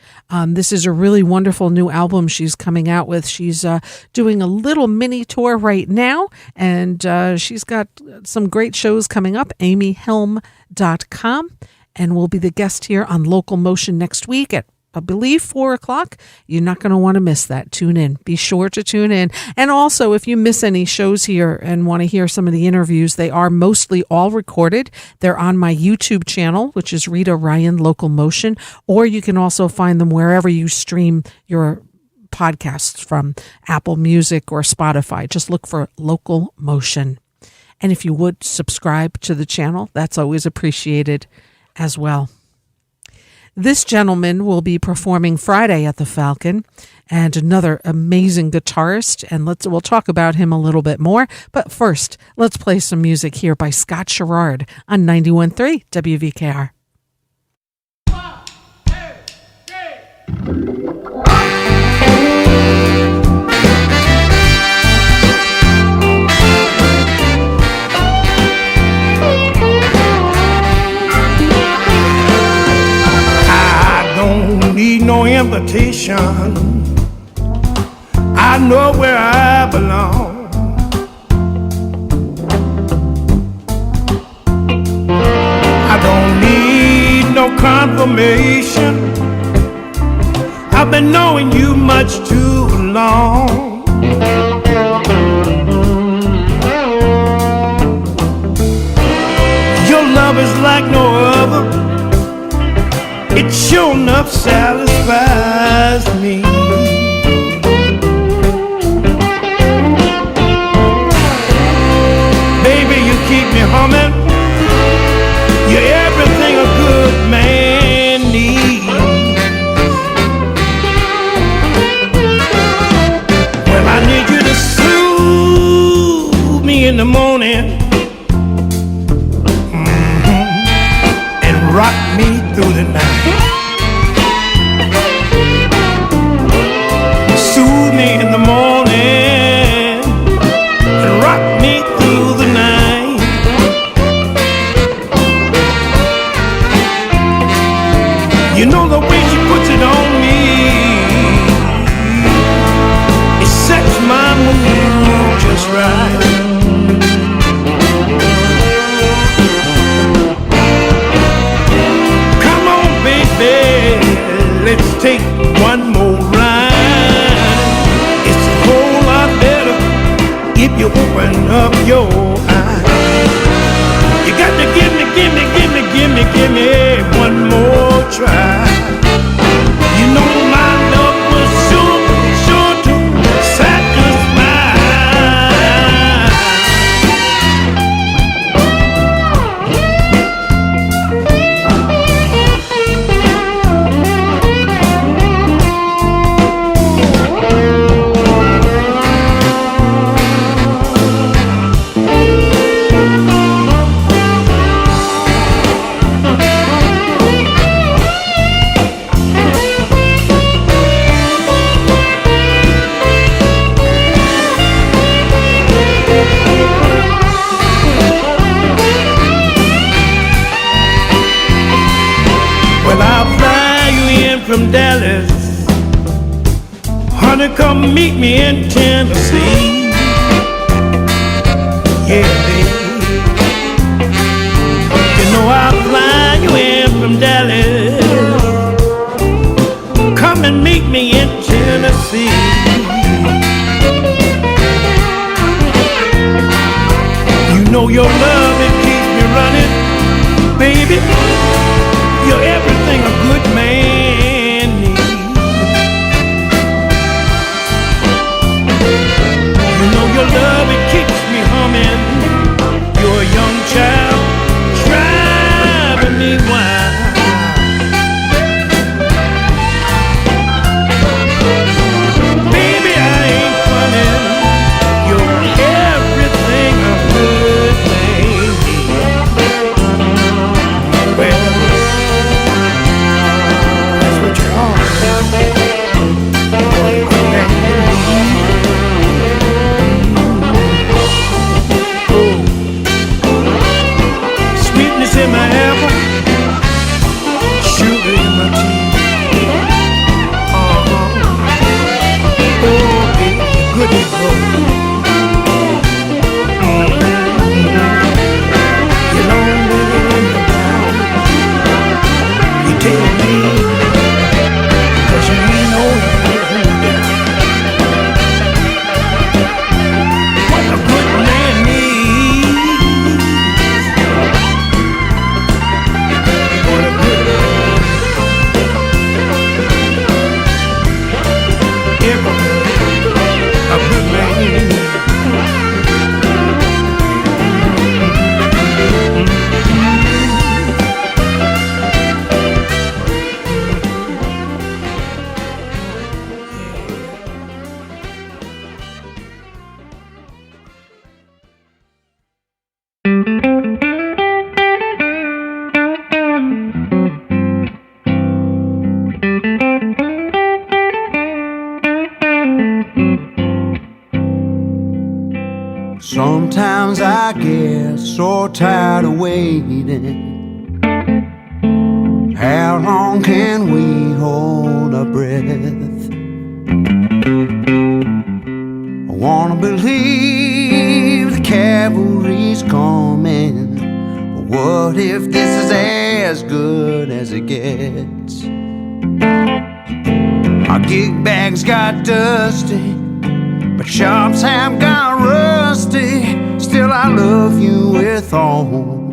This is a really wonderful new album she's coming out with. She's doing a little mini tour right now, and she's got some great shows coming up, amyhelm.com, and will be the guest here on LocalMotion next week at, I believe, 4 o'clock. You're not going to want to miss that. Tune in. Be sure to tune in. And also, if you miss any shows here and want to hear some of the interviews, they are mostly all recorded. They're on my YouTube channel, which is Rita Ryan LocalMotion, or you can also find them wherever you stream your podcasts from, Apple Music or Spotify. Just look for LocalMotion. And if you would subscribe to the channel, that's always appreciated as well. This gentleman will be performing Friday at the Falcon. and another amazing guitarist. And we'll talk about him a little bit more. But first, let's play some music here by Scott Sherrard on 91.3 WVKR. Need no invitation. I know where I belong. I don't need no confirmation. I've been knowing you much too long. Your love is like no other. It sure enough satisfies me. Baby, you keep me humming. You're everything a good man needs. Well, I need you to soothe me in the morning, and rock me through the night. Soothe me in the morning and rock me through the night. You know the way she puts it on me, it sets my mood just right. Let's take one more ride. It's a whole lot better if you open up your eyes. You got to give me one more try. You know my love was sure to satisfy. From Dallas, honey, come meet me in Tennessee. Yeah, baby, you know I'll fly you in from Dallas. Come and meet me in Tennessee. You know your love, it keeps me running, baby. You're everything a good man needs. You know your love, it keeps me humming. You're a young child, driving me wild. Baby, I ain't funny. You're everything a good man. Sometimes I get so tired of waiting. How long can we hold our breath? I wanna believe the cavalry's coming, but what if this is as good as it gets? Our gig bags got dusty, but shops have got rusty. Still I love you with all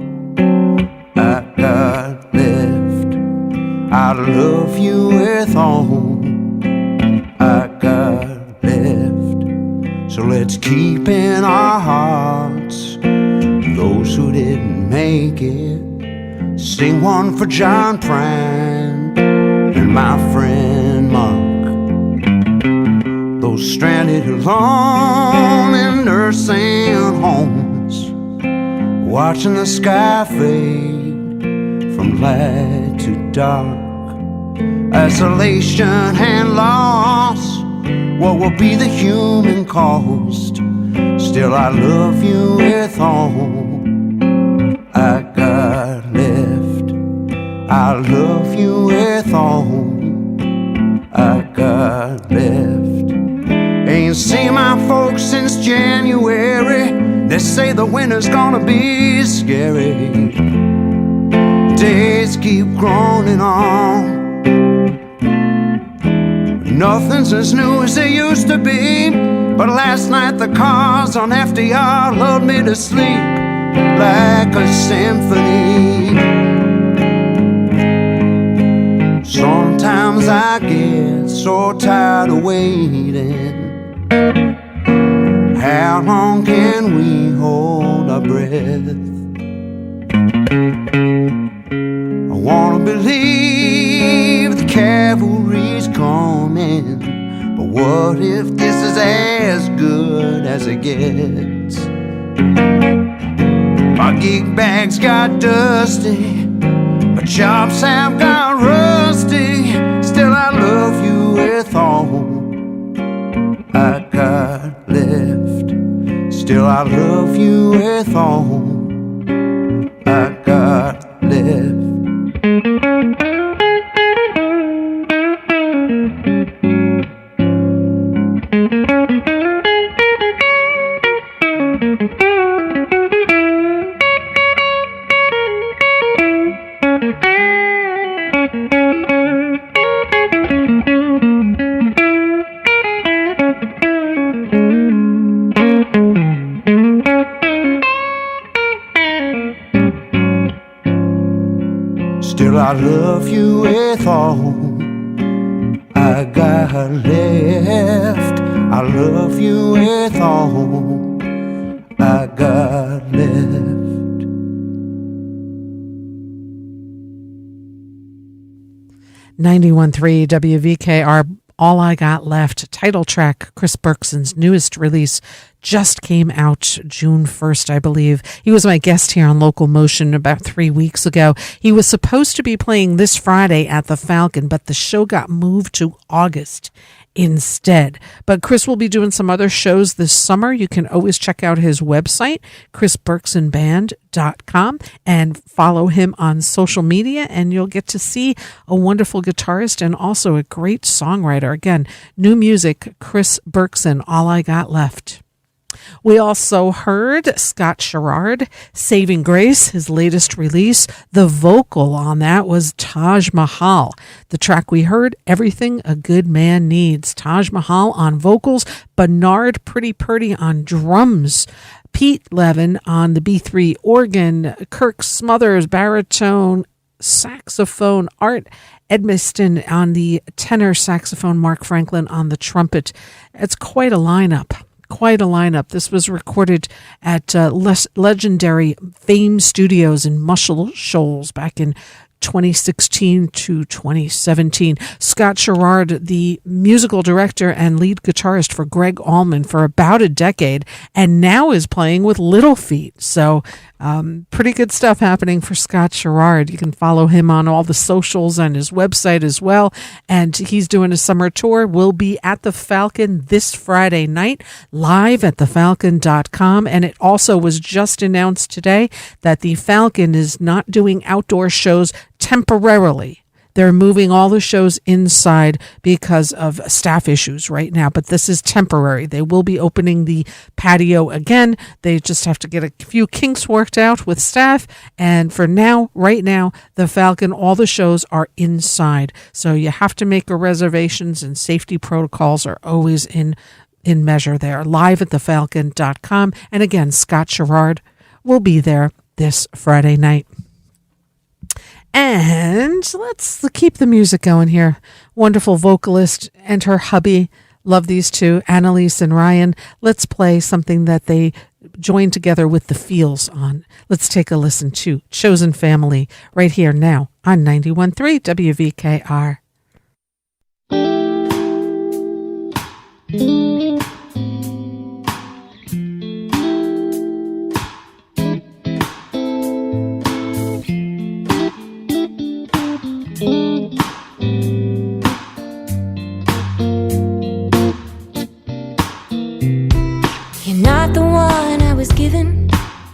I got left. I love you with all I got left. So let's keep in our hearts those who didn't make it. Sing one for John Prine and my friend Mark. Those stranded alone in nursing homes, watching the sky fade from light to dark. Isolation and loss, what will be the human cost? Still I love you with all I got left. I love you with all I got left. Ain't seen my folks since January. They say the winter's gonna be scary. Days keep groaning on. Nothing's as new as they used to be. But last night the cars on FDR lulled me to sleep like a symphony. Sometimes I get so tired of waiting. How long can we hold our breath? I wanna believe the cavalry's coming, but what if this is as good as it gets? My gig bags got dusty, but shops have got rusty. Still I love you with all I got left. Still I love you with all I got left. Still I love you with all I got left. I love you with all I got left. 91.3 WVKR, All I Got Left, title track, Chris Berkson's newest release, just came out June 1st, I believe. He was my guest here on LocalMotion about 3 weeks ago. He was supposed to be playing this Friday at the Falcon, but the show got moved to August instead. But Chris will be doing some other shows this summer. You can always check out his website, chrisberksonband.com, and follow him on social media, and you'll get to see a wonderful guitarist and also a great songwriter. Again, new music, Chris Berkson, All I Got Left. We also heard Scott Sherrard, Saving Grace, his latest release. The vocal on that was Taj Mahal. The track we heard, Everything a Good Man Needs. Taj Mahal on vocals, Bernard Pretty Purdy on drums, Pete Levin on the B3 organ, Kirk Smothers baritone, saxophone, Art Edmiston on the tenor saxophone, Mark Franklin on the trumpet. It's quite a lineup. Quite a lineup. This was recorded at legendary Fame Studios in Muscle Shoals back in 2016 to 2017. Scott Sherrard, the musical director and lead guitarist for Greg Allman for about a decade, and now is playing with Little Feat. So Pretty good stuff happening for Scott Sherrard. You can follow him on all the socials and his website as well. And he's doing a summer tour. We'll be at the Falcon this Friday night, live at thefalcon.com. And it also was just announced today that the Falcon is not doing outdoor shows temporarily. They're moving all the shows inside because of staff issues right now, but this is temporary. They will be opening the patio again. They just have to get a few kinks worked out with staff. And for now, right now, the Falcon, all the shows are inside. So you have to make reservations, and safety protocols are always in measure there. Live at thefalcon.com. And again, Scott Sherrard will be there this Friday night. And let's keep the music going here. Wonderful vocalist and her hubby. Love these two, Annalise and Ryan. Let's play something that they joined together with the Feels on. Let's take a listen to Chosen Family right here now on 91.3 WVKR.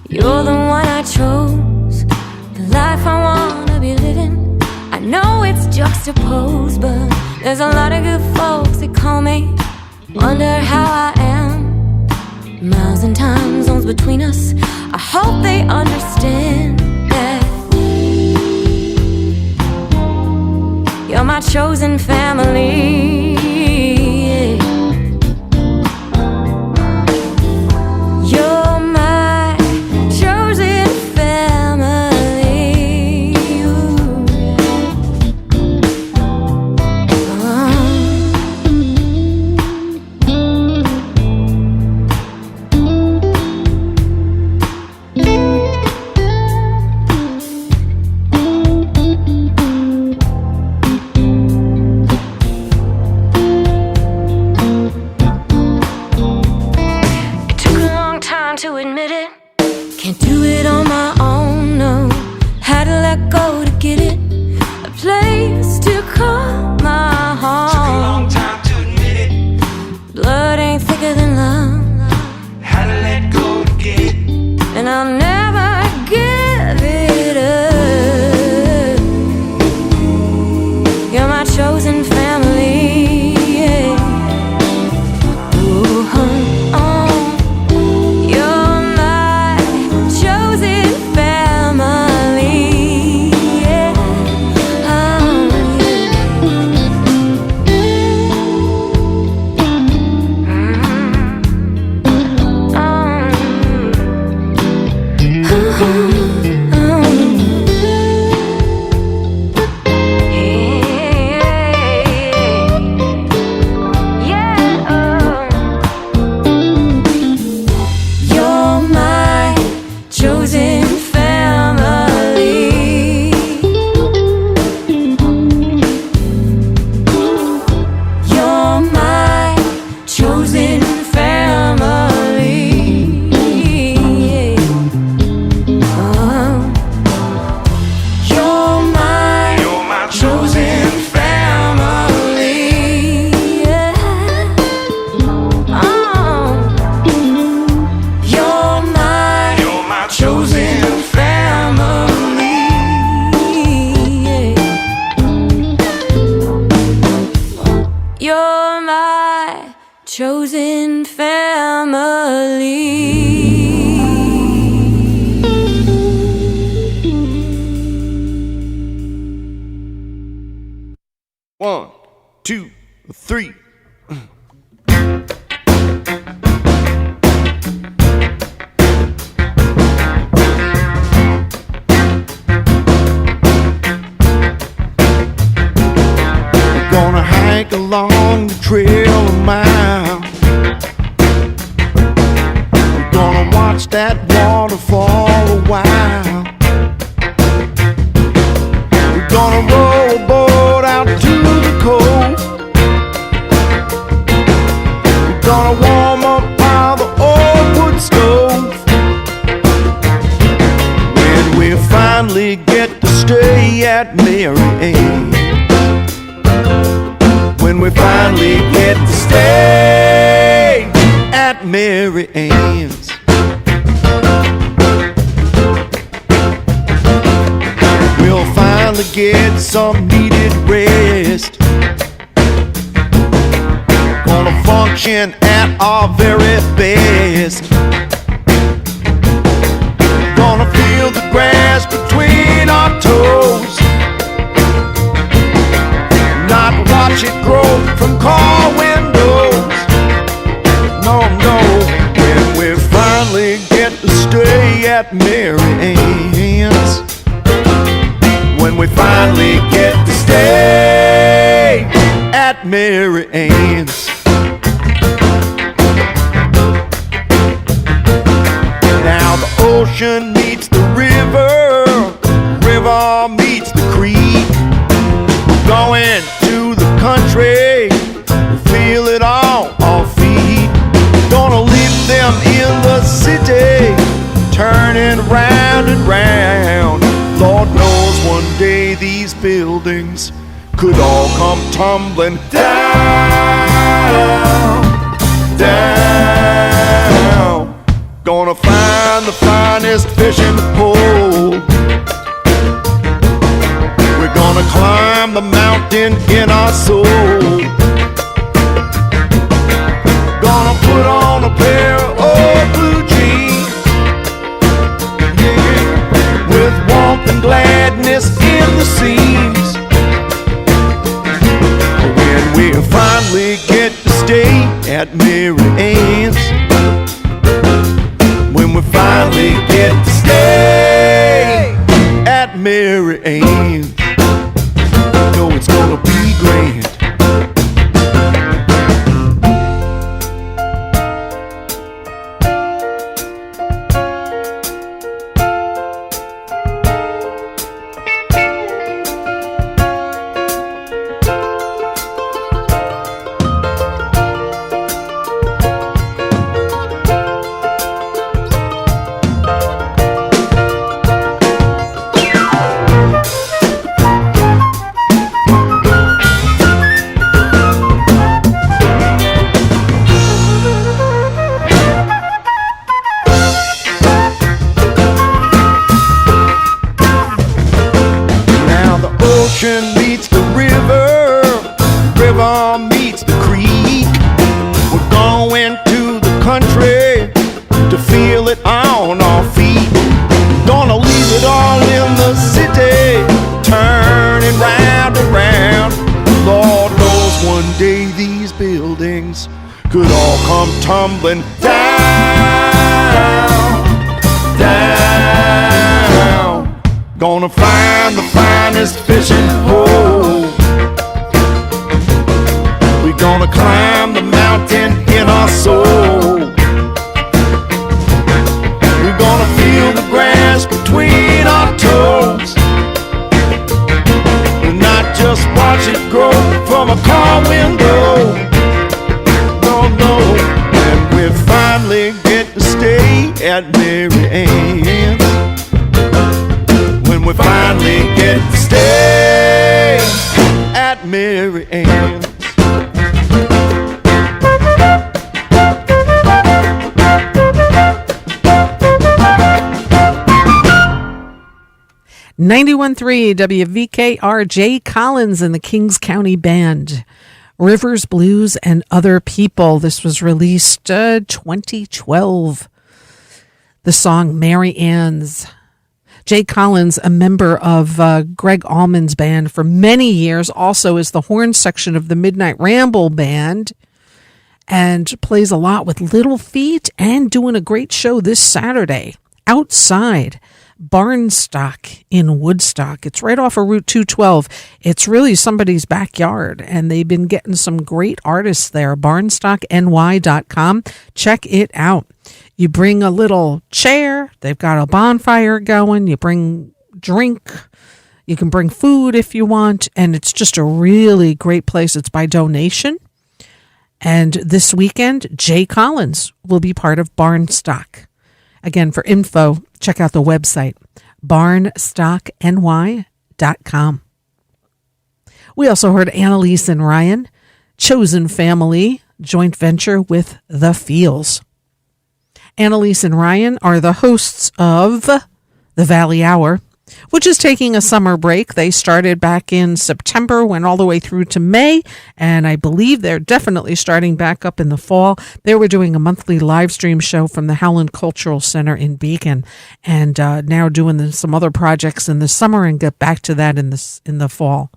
You're the one I chose, the life I wanna be living. I know it's juxtaposed, but there's a lot of good folks that call me, wonder how I am. Miles and time zones between us, I hope they understand that you're my chosen family. chosen family. 1, 2, 3. Gonna hike along the trail a mile. We're gonna watch that waterfall a while. We're gonna row a boat out to the coast. We're gonna warm up by the old wood stove. at Mary Ann. When we finally get to stay at Mary Ann's. We'll finally get some needed rest. Gonna function at our very best. Gonna feel the grass between our toes, not watch it grow from car windows. No, no, when we finally get to stay at Mary Ann's. When we finally get to stay at Mary Ann's. Now the ocean meets the river, river meets the creek. We're going to the country, feel it on our feet. Gonna leave them in the city, turning round and round. Lord knows one day these buildings could all come tumbling down, down. Gonna find the finest fishing pole. We're gonna climb the mountain in our soul. Gonna put on a pair of old blue jeans, yeah, with warmth and gladness in the seams. When we finally get to stay at Mary Ann's. When we finally get to stay at Mary Ann's. Know it's gonna be grand. Meets the river, river meets the creek. We're going to the country to feel it on our feet. Gonna leave it all in the city, turning round and round. Lord knows one day these buildings could all come tumbling down, down. Gonna find the finest fishing hole. We're gonna climb the mountain in our soul. We're gonna feel the grass between our toes, and not just watch it grow from a car window. No, no, and we finally get to stay at Mary Ann's. When we finally get to stay at Mary Ann's. 91.3 WVKR, Jay Collins and the Kings County Band. Rivers, Blues, and Other People. This was released 2012. The song Mary Ann's. Jay Collins, a member of Greg Allman's band for many years, also is the horn section of the Midnight Ramble Band, and plays a lot with Little Feat, and doing a great show this Saturday outside Barnstock in Woodstock. It's right off of Route 212. It's really somebody's backyard, and they've been getting some great artists there. BarnstockNY.com. Check it out. You bring a little chair. They've got a bonfire going. You bring drink. You can bring food if you want, and it's just a really great place. It's by donation. And this weekend, Jay Collins will be part of Barnstock. Again, for info, check out the website, barnstockny.com. Daryl'sHouseClub.com. We also heard Annalise and Ryan, Chosen Family, joint venture with The Feels. Annalise and Ryan are the hosts of The Valley Hour, which is taking a summer break. They started back in September, went all the way through to May, and I believe they're definitely starting back up in the fall. They were doing a monthly live stream show from the Howland Cultural Center in Beacon, and now doing some other projects in the summer and get back to that in the fall.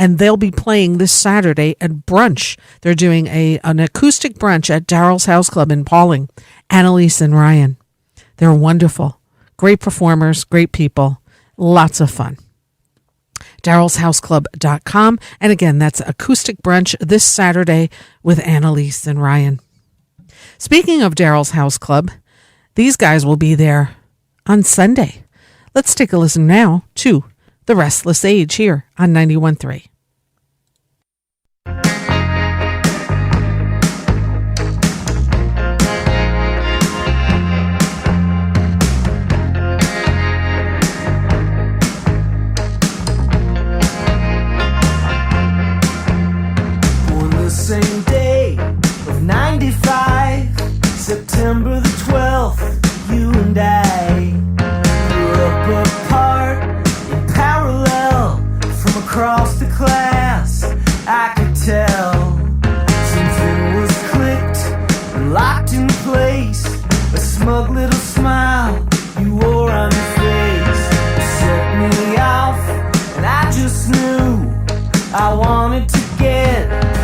And they'll be playing this Saturday at brunch. They're doing an acoustic brunch at Daryl's House Club in Pauling. Annalise and Ryan. They're wonderful. Great performers, great people. Lots of fun. Daryl'sHouseClub.com. And again, that's acoustic brunch this Saturday with Annalise and Ryan. Speaking of Daryl's House Club, these guys will be there on Sunday. Let's take a listen now to The Restless Age here on 91.3. Same day of 95, September the 12th, you and I grew up apart in parallel from across the class. I could tell something was clicked and locked in place. A smug little smile you wore on your face set me off, and I just knew I wanted to get